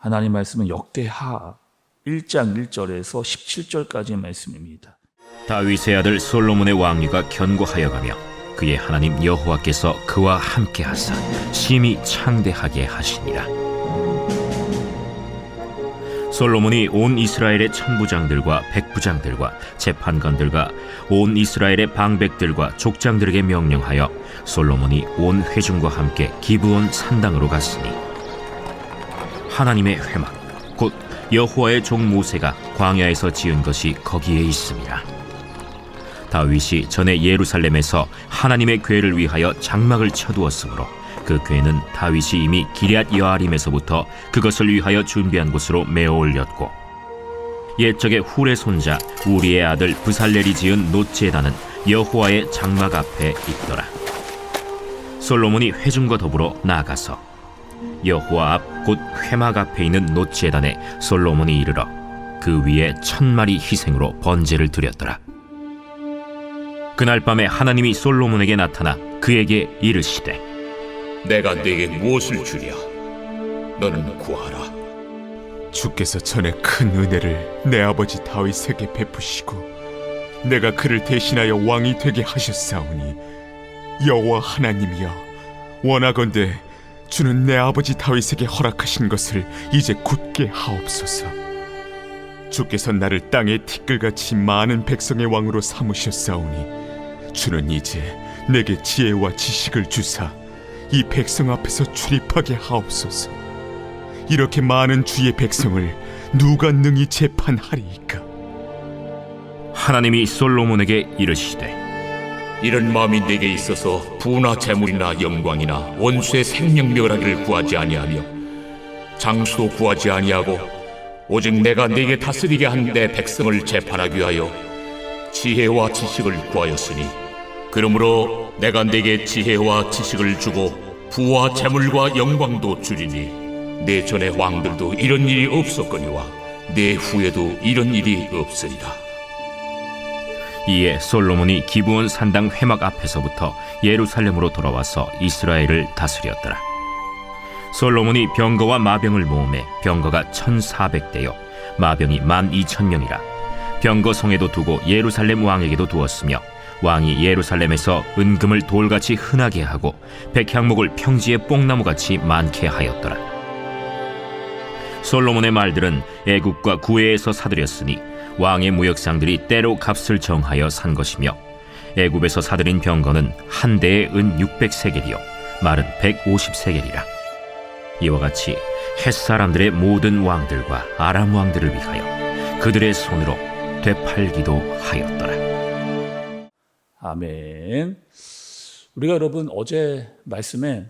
하나님 말씀은 역대하 1장 1절에서 17절까지의 말씀입니다. 다윗의 아들 솔로몬의 왕위가 견고하여 가며 그의 하나님 여호와께서 그와 함께 하사 심히 창대하게 하시니라. 솔로몬이 온 이스라엘의 천부장들과 백부장들과 재판관들과 온 이스라엘의 방백들과 족장들에게 명령하여 솔로몬이 온 회중과 함께 기브온 산당으로 갔으니 하나님의 회막 곧 여호와의 종 모세가 광야에서 지은 것이 거기에 있습니다. 다윗이 전에 예루살렘에서 하나님의 궤를 위하여 장막을 쳐두었으므로 그 궤는 다윗이 이미 기럇 여아림에서부터 그것을 위하여 준비한 곳으로 메어 올렸고, 옛적에 훌의 손자 우리의 아들 브살렐이 지은 놋제단은 여호와의 장막 앞에 있더라. 솔로몬이 회중과 더불어 나아가서 여호와 앞 곧 회막 앞에 있는 놋제단에 솔로몬이 이르러 그 위에 1000마리 희생으로 번제를 드렸더라. 그날 밤에 하나님이 솔로몬에게 나타나 그에게 이르시되 내가 네게 무엇을 주랴? 너는 구하라. 주께서 전에 큰 은혜를 내 아버지 다윗에게 베푸시고 내가 그를 대신하여 왕이 되게 하셨사오니 여호와 하나님이여, 원하건대 주는 내 아버지 다윗에게 허락하신 것을 이제 굳게 하옵소서. 주께서 나를 땅의 티끌같이 많은 백성의 왕으로 삼으셨사오니 주는 이제 내게 지혜와 지식을 주사 이 백성 앞에서 출입하게 하옵소서. 이렇게 많은 주의 백성을 누가 능히 재판하리이까? 하나님이 솔로몬에게 이르시되 이런 마음이 네게 있어서 부나 재물이나 영광이나 원수의 생명멸하기를 구하지 아니하며 장수도 구하지 아니하고 오직 내가 네게 다스리게 한 내 백성을 재판하기 위하여 지혜와 지식을 구하였으니, 그러므로 내가 네게 지혜와 지식을 주고 부와 재물과 영광도 주리니 내 전의 왕들도 이런 일이 없었거니와 내 후에도 이런 일이 없으리라. 이에 솔로몬이 기브온 산당 회막 앞에서부터 예루살렘으로 돌아와서 이스라엘을 다스렸더라. 솔로몬이 병거와 마병을 모으매 병거가 1400대요 마병이 12000명이라. 병거 성에도 두고 예루살렘 왕에게도 두었으며 왕이 예루살렘에서 은금을 돌같이 흔하게 하고 백향목을 평지의 뽕나무같이 많게 하였더라. 솔로몬의 말들은 애굽과 구해에서 사들였으니 왕의 무역상들이 때로 값을 정하여 산 것이며, 애굽에서 사들인 병거는 한 대에 은 600세겔이요 말은 150세겔이라. 이와 같이 헷사람들의 모든 왕들과 아람 왕들을 위하여 그들의 손으로 되팔기도 하였더라. 아멘. 우리가 여러분 어제 말씀에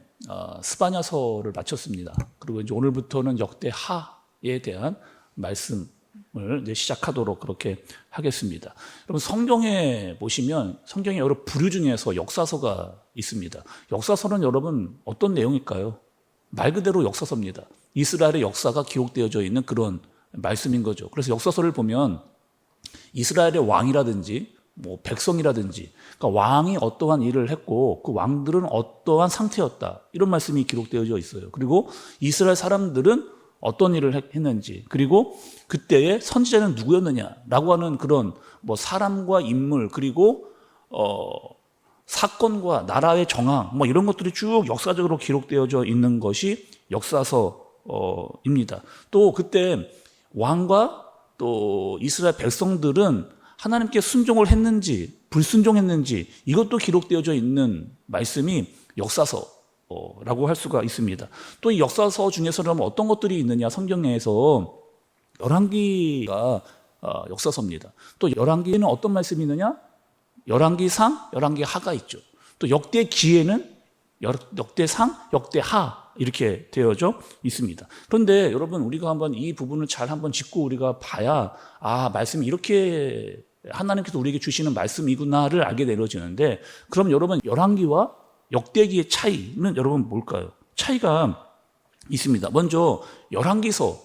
스바냐서를 마쳤습니다. 그리고 이제 오늘부터는 역대하에 대한 말씀을 이제 시작하도록 그렇게 하겠습니다. 여러분 성경에 보시면 성경에 여러 부류 중에서 역사서가 있습니다. 역사서는 여러분 어떤 내용일까요? 말 그대로 역사서입니다. 이스라엘의 역사가 기록되어져 있는 그런 말씀인 거죠. 그래서 역사서를 보면 이스라엘의 왕이라든지 뭐 백성이라든지, 그러니까 왕이 어떠한 일을 했고 그 왕들은 어떠한 상태였다, 이런 말씀이 기록되어져 있어요. 그리고 이스라엘 사람들은 어떤 일을 했는지, 그리고 그때의 선지자는 누구였느냐라고 하는 그런 뭐 사람과 인물, 그리고 사건과 나라의 정황, 뭐 이런 것들이 쭉 역사적으로 기록되어져 있는 것이 역사서입니다. 또 그때 왕과 또 이스라엘 백성들은 하나님께 순종을 했는지 불순종했는지, 이것도 기록되어져 있는 말씀이 역사서라고 할 수가 있습니다. 또 이 역사서 중에서는 어떤 것들이 있느냐, 성경에서 열왕기가 역사서입니다. 또 열왕기에는 어떤 말씀이 있느냐, 열왕기상, 열왕기하가 있죠. 또 역대기에는 역대상, 역대하 이렇게 되어져 있습니다. 그런데 여러분 우리가 한번 이 부분을 잘 한번 짚고 우리가 봐야 말씀이 이렇게 하나님께서 우리에게 주시는 말씀이구나를 알게 되어지는데, 그럼 여러분 열왕기와 역대기의 차이는 여러분 뭘까요? 차이가 있습니다. 먼저 열왕기서,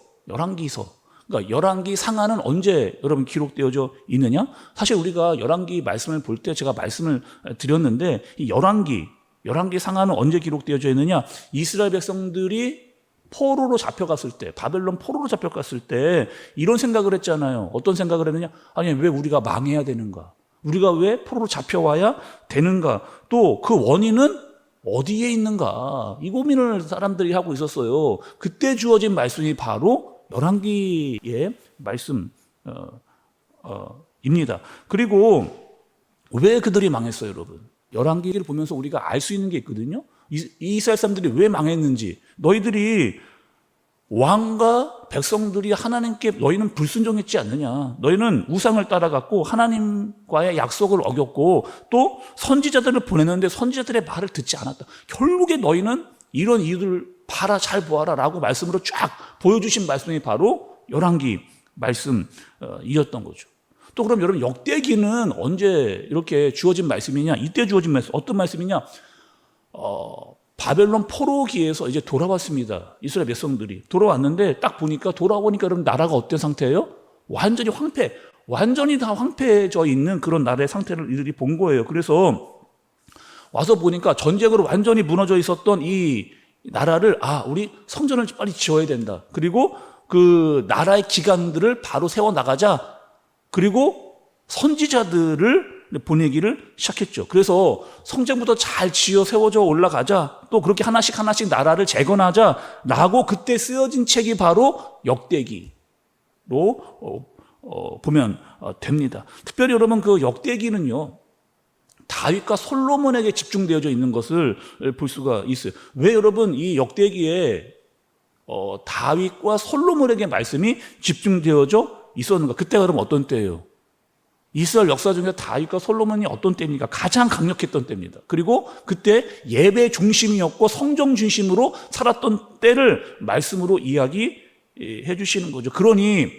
그러니까 열왕기 상하는 언제 여러분 기록되어져 있느냐? 사실 우리가 열왕기 말씀을 볼 때 제가 말씀을 드렸는데, 이 열왕기 상하는 언제 기록되어져 있느냐? 이스라엘 백성들이 포로로 잡혀갔을 때, 바벨론 포로로 잡혀갔을 때 이런 생각을 했잖아요. 어떤 생각을 했느냐? 아니, 왜 우리가 망해야 되는가? 우리가 왜 포로로 잡혀와야 되는가? 또 그 원인은 어디에 있는가? 이 고민을 사람들이 하고 있었어요. 그때 주어진 말씀이 바로 열왕기의 말씀입니다. 그리고 왜 그들이 망했어요, 여러분? 열왕기를 보면서 우리가 알 수 있는 게 있거든요. 이스라엘 사람들이 왜 망했는지. 너희들이 왕과 백성들이 하나님께 너희는 불순종했지 않느냐. 너희는 우상을 따라갔고 하나님과의 약속을 어겼고 또 선지자들을 보냈는데 선지자들의 말을 듣지 않았다. 결국에 너희는 이런 이유들을 봐라, 잘 보아라 라고 말씀으로 쫙 보여주신 말씀이 바로 열왕기 말씀이었던 거죠. 또 그럼 여러분, 역대기는 언제 이렇게 주어진 말씀이냐? 이때 주어진 말씀, 어떤 말씀이냐? 바벨론 포로기에서 이제 돌아왔습니다. 이스라엘 백성들이 돌아왔는데 딱 보니까 돌아오니까 여러분 나라가 어떤 상태예요? 완전히 다 황폐해져 있는 그런 나라의 상태를 이들이 본 거예요. 그래서 와서 보니까 전쟁으로 완전히 무너져 있었던 이 나라를 우리 성전을 빨리 지어야 된다. 그리고 그 나라의 기관들을 바로 세워 나가자. 그리고 선지자들을 보내기를 시작했죠. 그래서 성전부터 잘 지어 세워져 올라가자. 또 그렇게 하나씩 나라를 재건하자라고 그때 쓰여진 책이 바로 역대기로 보면 됩니다. 특별히 여러분, 그 역대기는요, 다윗과 솔로몬에게 집중되어져 있는 것을 볼 수가 있어요. 왜 여러분 이 역대기에 다윗과 솔로몬에게 말씀이 집중되어져 있었는가? 그때가 그럼 어떤 때예요? 이스라엘 역사 중에 다윗과 솔로몬이 어떤 때입니까? 가장 강력했던 때입니다. 그리고 그때 예배 중심이었고 성정 중심으로 살았던 때를 말씀으로 이야기해 주시는 거죠. 그러니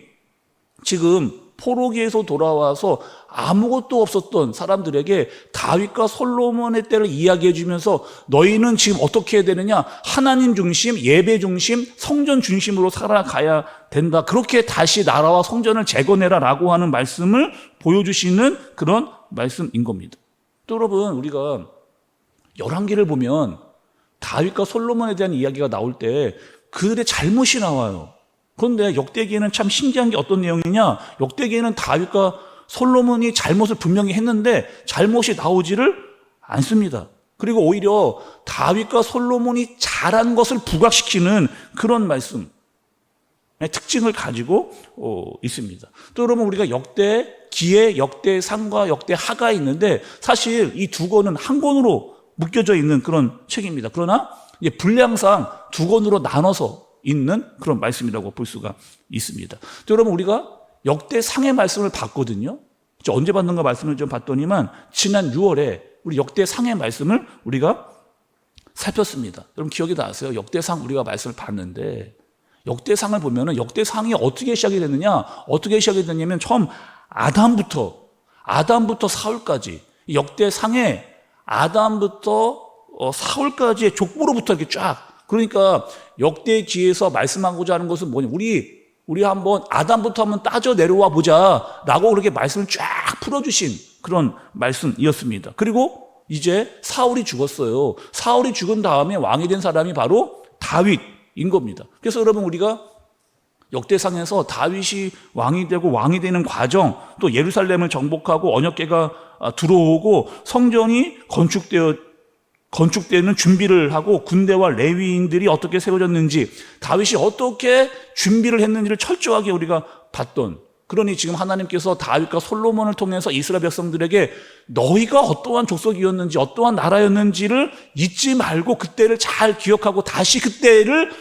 지금 포로기에서 돌아와서 아무것도 없었던 사람들에게 다윗과 솔로몬의 때를 이야기해 주면서 너희는 지금 어떻게 해야 되느냐? 하나님 중심, 예배 중심, 성전 중심으로 살아가야 된다. 그렇게 다시 나라와 성전을 재건해라 라고 하는 말씀을 보여주시는 그런 말씀인 겁니다. 또 여러분, 우리가 열왕기를 보면 다윗과 솔로몬에 대한 이야기가 나올 때 그들의 잘못이 나와요. 그런데 역대기에는 참 신기한 게 어떤 내용이냐? 역대기에는 다윗과 솔로몬이 잘못을 분명히 했는데 잘못이 나오지를 않습니다. 그리고 오히려 다윗과 솔로몬이 잘한 것을 부각시키는 그런 말씀의 특징을 가지고 있습니다. 또 여러분, 우리가 역대기에 역대상과 역대하가 있는데 사실 이 두 권은 한 권으로 묶여져 있는 그런 책입니다. 그러나 분량상 두 권으로 나눠서 있는 그런 말씀이라고 볼 수가 있습니다. 또 여러분, 우리가 역대상의 말씀을 봤거든요. 언제 봤는가 말씀을 좀 봤더니만 지난 6월에 우리 역대상의 말씀을 우리가 살폈습니다. 여러분 기억이 나세요? 역대상 우리가 말씀을 봤는데 역대상을 보면은 역대상이 어떻게 시작이 됐느냐? 어떻게 시작이 됐냐면 처음 아담부터 사울까지 역대상에 아담부터 사울까지의 족보로부터 이렇게 쫙, 그러니까 역대기에서 말씀하고자 하는 것은 뭐냐? 우리 한번 아담부터 한번 따져 내려와 보자라고 그렇게 말씀을 쫙 풀어주신 그런 말씀이었습니다. 그리고 이제 사울이 죽었어요. 사울이 죽은 다음에 왕이 된 사람이 바로 다윗인 겁니다. 그래서 여러분, 우리가 역대상에서 다윗이 왕이 되고 왕이 되는 과정, 또 예루살렘을 정복하고 언약궤가 들어오고 성전이 건축되는 준비를 하고 군대와 레위인들이 어떻게 세워졌는지, 다윗이 어떻게 준비를 했는지를 철저하게 우리가 봤던, 그러니 지금 하나님께서 다윗과 솔로몬을 통해서 이스라엘 백성들에게 너희가 어떠한 족속이었는지 어떠한 나라였는지를 잊지 말고 그때를 잘 기억하고 다시 그때를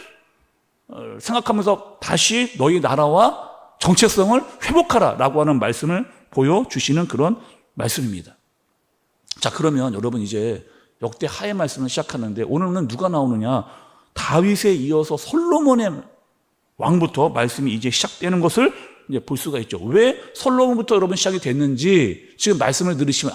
생각하면서 다시 너희 나라와 정체성을 회복하라라고 하는 말씀을 보여주시는 그런 말씀입니다. 자, 그러면 여러분 이제 역대하의 말씀을 시작하는데 오늘은 누가 나오느냐? 다윗에 이어서 솔로몬의 왕부터 말씀이 이제 시작되는 것을 이제 볼 수가 있죠. 왜 솔로몬부터 여러분 시작이 됐는지 지금 말씀을 들으시면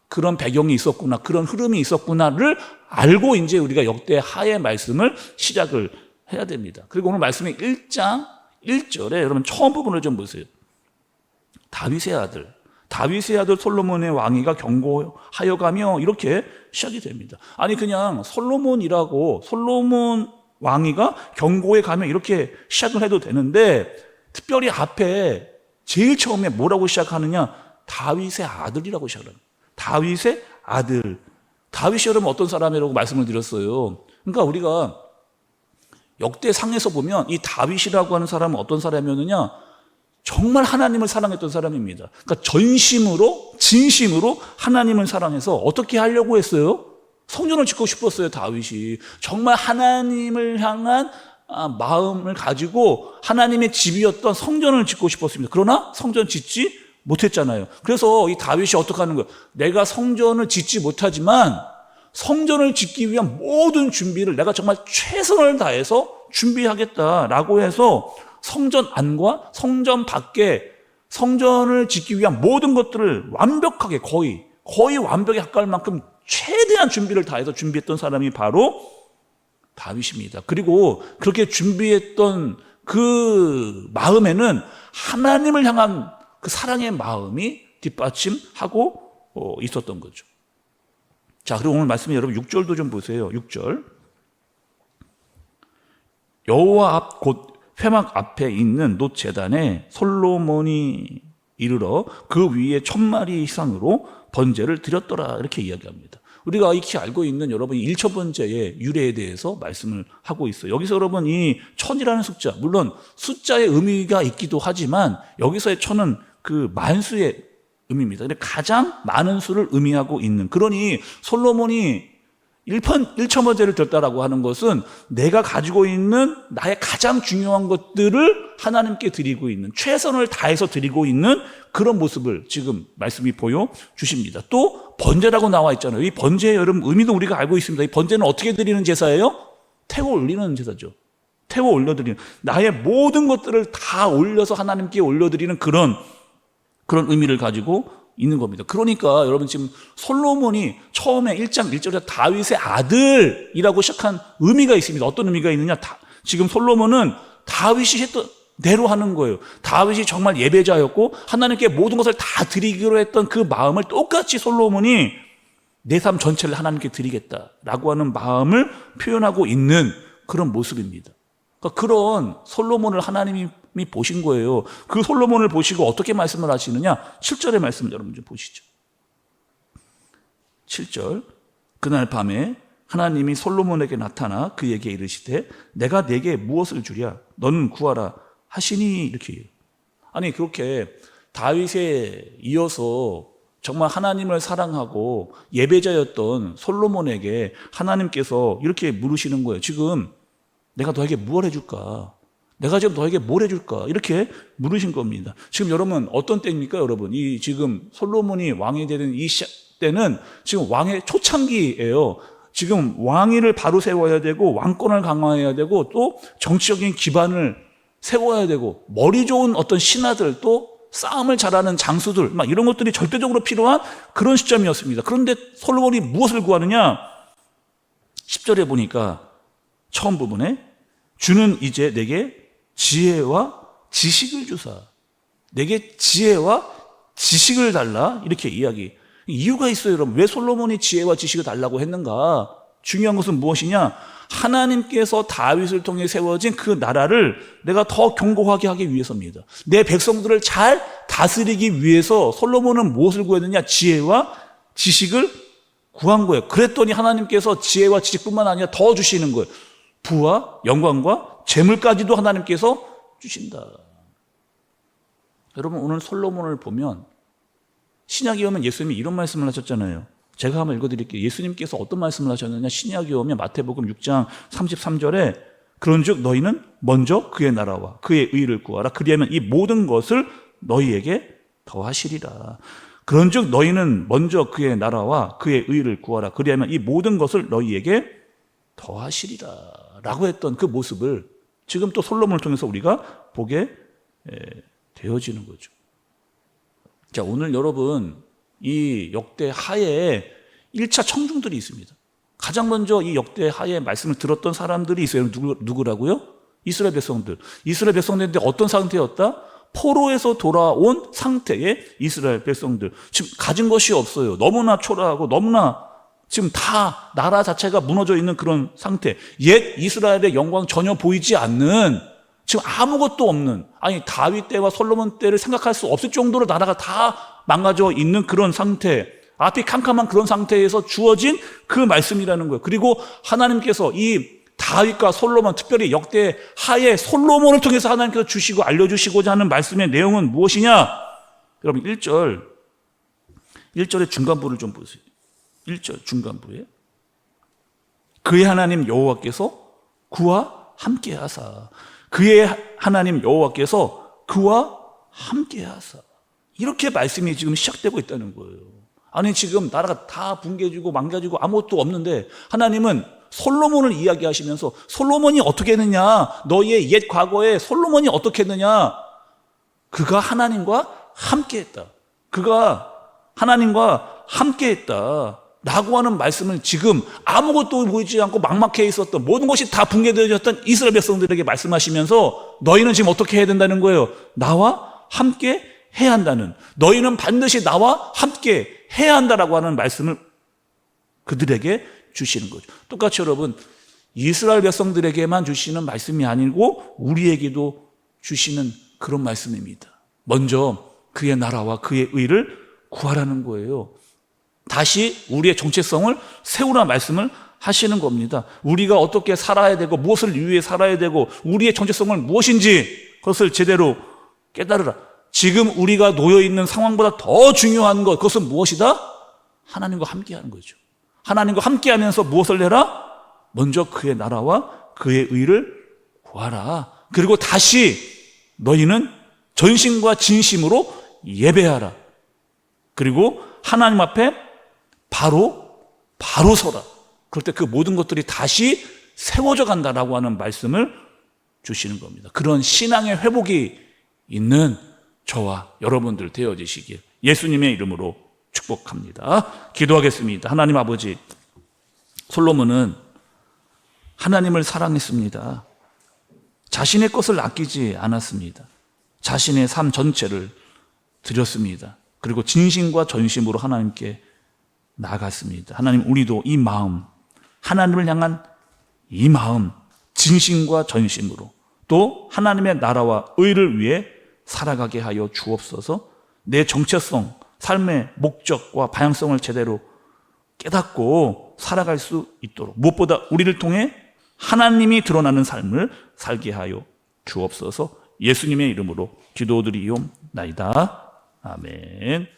그런 배경이 있었구나, 그런 흐름이 있었구나를 알고 이제 우리가 역대하의 말씀을 시작을 해야 됩니다. 그리고 오늘 말씀의 1장 1절에 여러분 처음 부분을 좀 보세요. 다윗의 아들 솔로몬의 왕위가 견고하여 가며 이렇게 시작이 됩니다. 아니 그냥 솔로몬이라고 솔로몬 왕위가 경고에 가면 이렇게 시작을 해도 되는데 특별히 앞에 제일 처음에 뭐라고 시작하느냐? 다윗의 아들이라고 시작을 합니다. 다윗의 아들. 다윗이 여러분 어떤 사람이라고 말씀을 드렸어요. 그러니까 우리가 역대상에서 보면 이 다윗이라고 하는 사람은 어떤 사람이었느냐? 정말 하나님을 사랑했던 사람입니다. 그러니까 전심으로 진심으로 하나님을 사랑해서 어떻게 하려고 했어요? 성전을 짓고 싶었어요. 다윗이 정말 하나님을 향한 마음을 가지고 하나님의 집이었던 성전을 짓고 싶었습니다. 그러나 성전 짓지 못했잖아요. 그래서 이 다윗이 어떻게 하는 거예요? 내가 성전을 짓지 못하지만 성전을 짓기 위한 모든 준비를 내가 정말 최선을 다해서 준비하겠다라고 해서 성전 안과 성전 밖에 성전을 짓기 위한 모든 것들을 완벽하게 거의 완벽에 가까울 만큼 최대한 준비를 다해서 준비했던 사람이 바로 다윗입니다. 그리고 그렇게 준비했던 그 마음에는 하나님을 향한 그 사랑의 마음이 뒷받침하고 있었던 거죠. 자, 그리고 오늘 말씀에 여러분 6절도 좀 보세요. 6절. 여호와 앞 곧 회막 앞에 있는 놋 제단에 솔로몬이 이르러 그 위에 1000마리 이상으로 번제를 드렸더라 이렇게 이야기합니다. 우리가 익히 알고 있는 여러분 1,000번제의 유래에 대해서 말씀을 하고 있어요. 여기서 여러분 이 1000이라는 숫자, 물론 숫자의 의미가 있기도 하지만 여기서의 1000은 그 만수의 의미입니다. 근데 가장 많은 수를 의미하고 있는, 그러니 솔로몬이 1,000번제를 드렸다라고 하는 것은 내가 가지고 있는 나의 가장 중요한 것들을 하나님께 드리고 있는, 최선을 다해서 드리고 있는 그런 모습을 지금 말씀이 보여주십니다. 또 번제라고 나와 있잖아요. 이 번제의 여러분 의미도 우리가 알고 있습니다. 이 번제는 어떻게 드리는 제사예요? 태워 올리는 제사죠. 태워 올려드리는, 나의 모든 것들을 다 올려서 하나님께 올려드리는 그런 의미를 가지고 있는 겁니다. 그러니까 여러분 지금 솔로몬이 처음에 1장 1절에 다윗의 아들이라고 시작한 의미가 있습니다. 어떤 의미가 있느냐? 지금 솔로몬은 다윗이 했던 대로 하는 거예요. 다윗이 정말 예배자였고 하나님께 모든 것을 다 드리기로 했던 그 마음을 똑같이 솔로몬이 내 삶 전체를 하나님께 드리겠다라고 하는 마음을 표현하고 있는 그런 모습입니다. 그러니까 그런 솔로몬을 하나님이 보신 거예요. 그 솔로몬을 보시고 어떻게 말씀을 하시느냐? 7절의 말씀 여러분 좀 보시죠. 7절. 그날 밤에 하나님이 솔로몬에게 나타나 그에게 이르시되 내가 네게 무엇을 주랴? 너는 구하라 하시니 이렇게 해요. 아니 그렇게 다윗에 이어서 정말 하나님을 사랑하고 예배자였던 솔로몬에게 하나님께서 이렇게 물으시는 거예요. 지금 내가 너에게 무엇 해줄까? 내가 지금 너에게 뭘 해줄까? 이렇게 물으신 겁니다. 지금 여러분 어떤 때입니까? 여러분 이 지금 솔로몬이 왕이 되는 이 때는 지금 왕의 초창기예요. 지금 왕위를 바로 세워야 되고 왕권을 강화해야 되고 또 정치적인 기반을 세워야 되고 머리 좋은 어떤 신하들 또 싸움을 잘하는 장수들 막 이런 것들이 절대적으로 필요한 그런 시점이었습니다. 그런데 솔로몬이 무엇을 구하느냐? 10절에 보니까 처음 부분에 주는 이제 내게 지혜와 지식을 주사, 내게 지혜와 지식을 달라 이렇게 이야기. 이유가 있어요 여러분. 왜 솔로몬이 지혜와 지식을 달라고 했는가? 중요한 것은 무엇이냐? 하나님께서 다윗을 통해 세워진 그 나라를 내가 더 견고하게 하기 위해서입니다. 내 백성들을 잘 다스리기 위해서 솔로몬은 무엇을 구했느냐? 지혜와 지식을 구한 거예요. 그랬더니 하나님께서 지혜와 지식뿐만 아니라 더 주시는 거예요. 부와 영광과 재물까지도 하나님께서 주신다. 여러분 오늘 솔로몬을 보면 신약에 오면 예수님이 이런 말씀을 하셨잖아요. 제가 한번 읽어드릴게요. 예수님께서 어떤 말씀을 하셨느냐? 신약에 오면 마태복음 6장 33절에 그런즉 너희는 먼저 그의 나라와 그의 의를 구하라. 그리하면 이 모든 것을 너희에게 더하시리라. 그런즉 너희는 먼저 그의 나라와 그의 의를 구하라. 그리하면 이 모든 것을 너희에게 더하시리라 라고 했던 그 모습을 지금 또 솔로몬을 통해서 우리가 보게 되어지는 거죠. 자, 오늘 여러분 이 역대 하에 1차 청중들이 있습니다. 가장 먼저 이 역대 하에 말씀을 들었던 사람들이 있어요. 누구라고요? 이스라엘 백성들. 이스라엘 백성들인데 어떤 상태였다? 포로에서 돌아온 상태의 이스라엘 백성들. 지금 가진 것이 없어요. 너무나 초라하고 너무나 지금 다 나라 자체가 무너져 있는 그런 상태, 옛 이스라엘의 영광 전혀 보이지 않는, 지금 아무것도 없는, 아니 다윗 때와 솔로몬 때를 생각할 수 없을 정도로 나라가 다 망가져 있는 그런 상태, 앞이 캄캄한 그런 상태에서 주어진 그 말씀이라는 거예요. 그리고 하나님께서 이 다윗과 솔로몬, 특별히 역대 하에 솔로몬을 통해서 하나님께서 주시고 알려주시고자 하는 말씀의 내용은 무엇이냐? 여러분 1절의 중간부를 좀 보세요. 1절 중간부에 그의 하나님 여호와께서 그와 함께하사, 그의 하나님 여호와께서 그와 함께하사, 이렇게 말씀이 지금 시작되고 있다는 거예요. 아니 지금 나라가 다 붕괴지고 망가지고 아무것도 없는데 하나님은 솔로몬을 이야기하시면서 솔로몬이 어떻게 했느냐, 너희의 옛 과거에 솔로몬이 어떻게 했느냐, 그가 하나님과 함께했다, 그가 하나님과 함께했다 라고 하는 말씀을 지금 아무것도 보이지 않고 막막해 있었던, 모든 것이 다 붕괴되어졌던 이스라엘 백성들에게 말씀하시면서 너희는 지금 어떻게 해야 된다는 거예요? 나와 함께 해야 한다는, 너희는 반드시 나와 함께 해야 한다라고 하는 말씀을 그들에게 주시는 거죠. 똑같이 여러분, 이스라엘 백성들에게만 주시는 말씀이 아니고 우리에게도 주시는 그런 말씀입니다. 먼저 그의 나라와 그의 의를 구하라는 거예요. 다시 우리의 정체성을 세우라 말씀을 하시는 겁니다. 우리가 어떻게 살아야 되고 무엇을 위해 살아야 되고 우리의 정체성은 무엇인지 그것을 제대로 깨달으라. 지금 우리가 놓여있는 상황보다 더 중요한 것, 그것은 무엇이다? 하나님과 함께하는 거죠. 하나님과 함께하면서 무엇을 해라? 먼저 그의 나라와 그의 의를 구하라. 그리고 다시 너희는 전심과 진심으로 예배하라. 그리고 하나님 앞에 바로 서라. 그럴 때 그 모든 것들이 다시 세워져 간다라고 하는 말씀을 주시는 겁니다. 그런 신앙의 회복이 있는 저와 여러분들 되어지시길 예수님의 이름으로 축복합니다. 기도하겠습니다. 하나님 아버지, 솔로몬은 하나님을 사랑했습니다. 자신의 것을 아끼지 않았습니다. 자신의 삶 전체를 드렸습니다. 그리고 진심과 전심으로 하나님께 나아갔습니다. 하나님, 우리도 이 마음, 하나님을 향한 이 마음, 진심과 전심으로 또 하나님의 나라와 의를 위해 살아가게 하여 주옵소서. 내 정체성, 삶의 목적과 방향성을 제대로 깨닫고 살아갈 수 있도록, 무엇보다 우리를 통해 하나님이 드러나는 삶을 살게 하여 주옵소서. 예수님의 이름으로 기도드리옵나이다. 아멘.